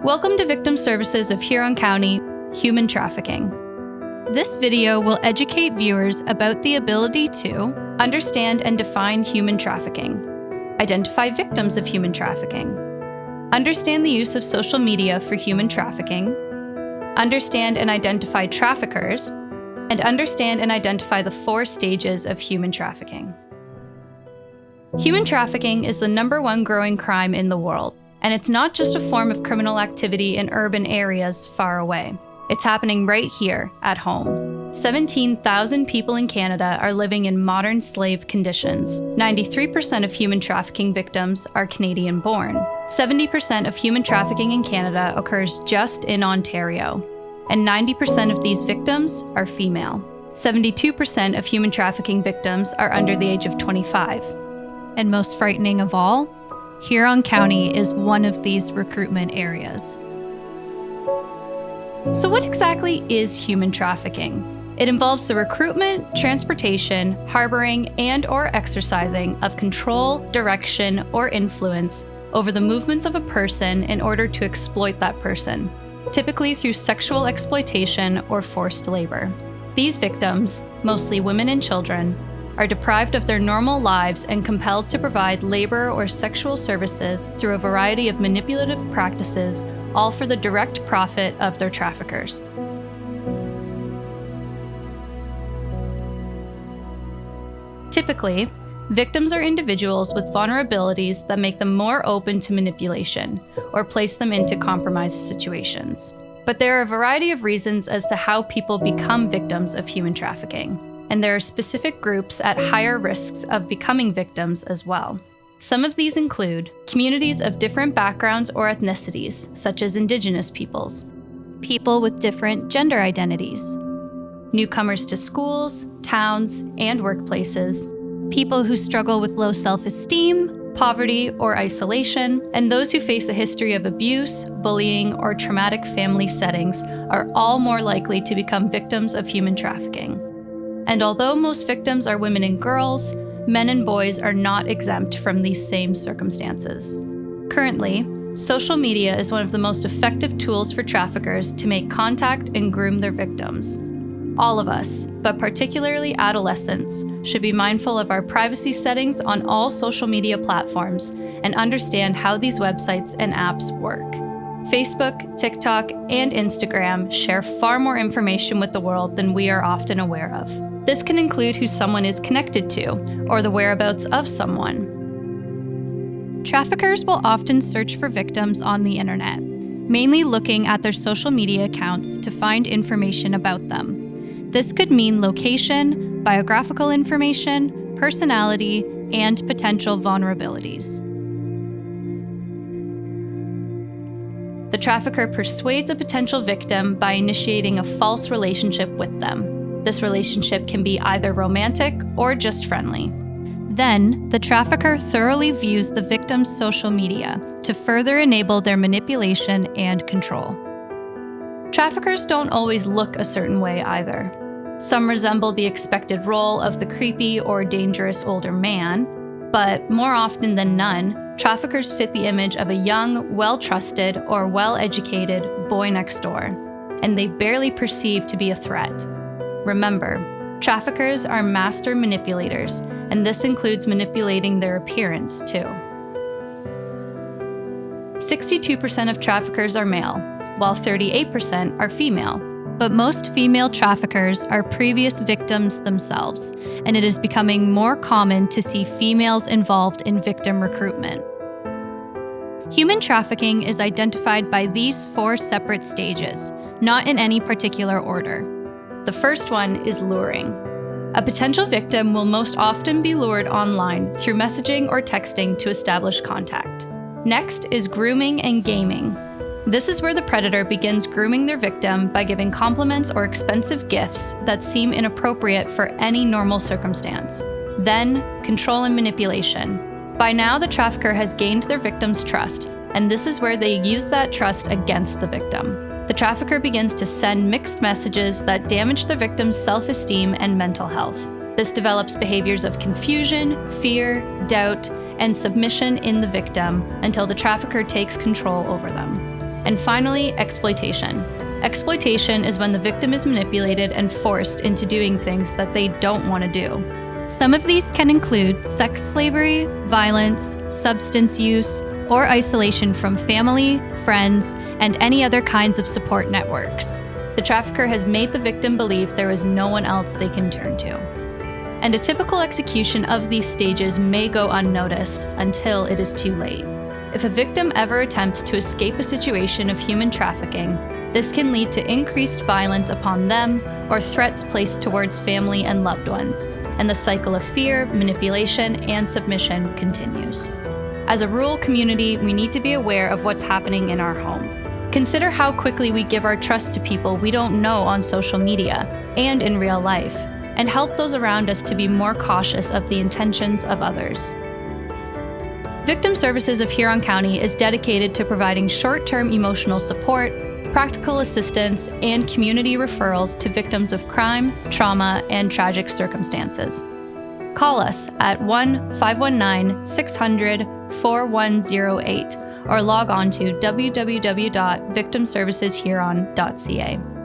Welcome to Victim Services of Huron County, Human Trafficking. This video will educate viewers about the ability to understand and define human trafficking, identify victims of human trafficking, understand the use of social media for human trafficking, understand and identify traffickers, and understand and identify the 4 stages of human trafficking. Human trafficking is the #1 growing crime in the world, and it's not just a form of criminal activity in urban areas far away. It's happening right here at home. 17,000 people in Canada are living in modern slave conditions. 93% of human trafficking victims are Canadian-born. 70% of human trafficking in Canada occurs just in Ontario, and 90% of these victims are female. 72% of human trafficking victims are under the age of 25. And most frightening of all, Huron County is one of these recruitment areas. So what exactly is human trafficking? It involves the recruitment, transportation, harboring, and/or exercising of control, direction, or influence over the movements of a person in order to exploit that person, typically through sexual exploitation or forced labor. These victims, mostly women and children, are deprived of their normal lives and compelled to provide labor or sexual services through a variety of manipulative practices, all for the direct profit of their traffickers. Typically, victims are individuals with vulnerabilities that make them more open to manipulation or place them into compromised situations. But there are a variety of reasons as to how people become victims of human trafficking, and there are specific groups at higher risks of becoming victims as well. Some of these include communities of different backgrounds or ethnicities, such as Indigenous peoples, people with different gender identities, newcomers to schools, towns, and workplaces, people who struggle with low self-esteem, poverty, or isolation, and those who face a history of abuse, bullying, or traumatic family settings are all more likely to become victims of human trafficking. And although most victims are women and girls, men and boys are not exempt from these same circumstances. Currently, social media is one of the most effective tools for traffickers to make contact and groom their victims. All of us, but particularly adolescents, should be mindful of our privacy settings on all social media platforms and understand how these websites and apps work. Facebook, TikTok, and Instagram share far more information with the world than we are often aware of. This can include who someone is connected to, or the whereabouts of someone. Traffickers will often search for victims on the internet, mainly looking at their social media accounts to find information about them. This could mean location, biographical information, personality, and potential vulnerabilities. The trafficker persuades a potential victim by initiating a false relationship with them. This relationship can be either romantic or just friendly. Then, the trafficker thoroughly views the victim's social media to further enable their manipulation and control. Traffickers don't always look a certain way either. Some resemble the expected role of the creepy or dangerous older man, but more often than none, traffickers fit the image of a young, well-trusted, or well-educated boy next door, and they barely perceive to be a threat. Remember, traffickers are master manipulators, and this includes manipulating their appearance too. 62% of traffickers are male, while 38% are female. But most female traffickers are previous victims themselves, and it is becoming more common to see females involved in victim recruitment. Human trafficking is identified by these 4 separate stages, not in any particular order. The first one is luring. A potential victim will most often be lured online through messaging or texting to establish contact. Next is grooming and gaming. This is where the predator begins grooming their victim by giving compliments or expensive gifts that seem inappropriate for any normal circumstance. Then, control and manipulation. By now, the trafficker has gained their victim's trust, and this is where they use that trust against the victim. The trafficker begins to send mixed messages that damage the victim's self-esteem and mental health. This develops behaviors of confusion, fear, doubt, and submission in the victim until the trafficker takes control over them. And finally, exploitation. Exploitation is when the victim is manipulated and forced into doing things that they don't want to do. Some of these can include sex slavery, violence, substance use, or isolation from family, friends, and any other kinds of support networks. The trafficker has made the victim believe there is no one else they can turn to. And a typical execution of these stages may go unnoticed until it is too late. If a victim ever attempts to escape a situation of human trafficking, this can lead to increased violence upon them or threats placed towards family and loved ones, and the cycle of fear, manipulation, and submission continues. As a rural community, we need to be aware of what's happening in our home. Consider how quickly we give our trust to people we don't know on social media and in real life, and help those around us to be more cautious of the intentions of others. Victim Services of Huron County is dedicated to providing short-term emotional support, practical assistance, and community referrals to victims of crime, trauma, and tragic circumstances. Call us at 1-519-600-4108 or log on to www.victimserviceshuron.ca.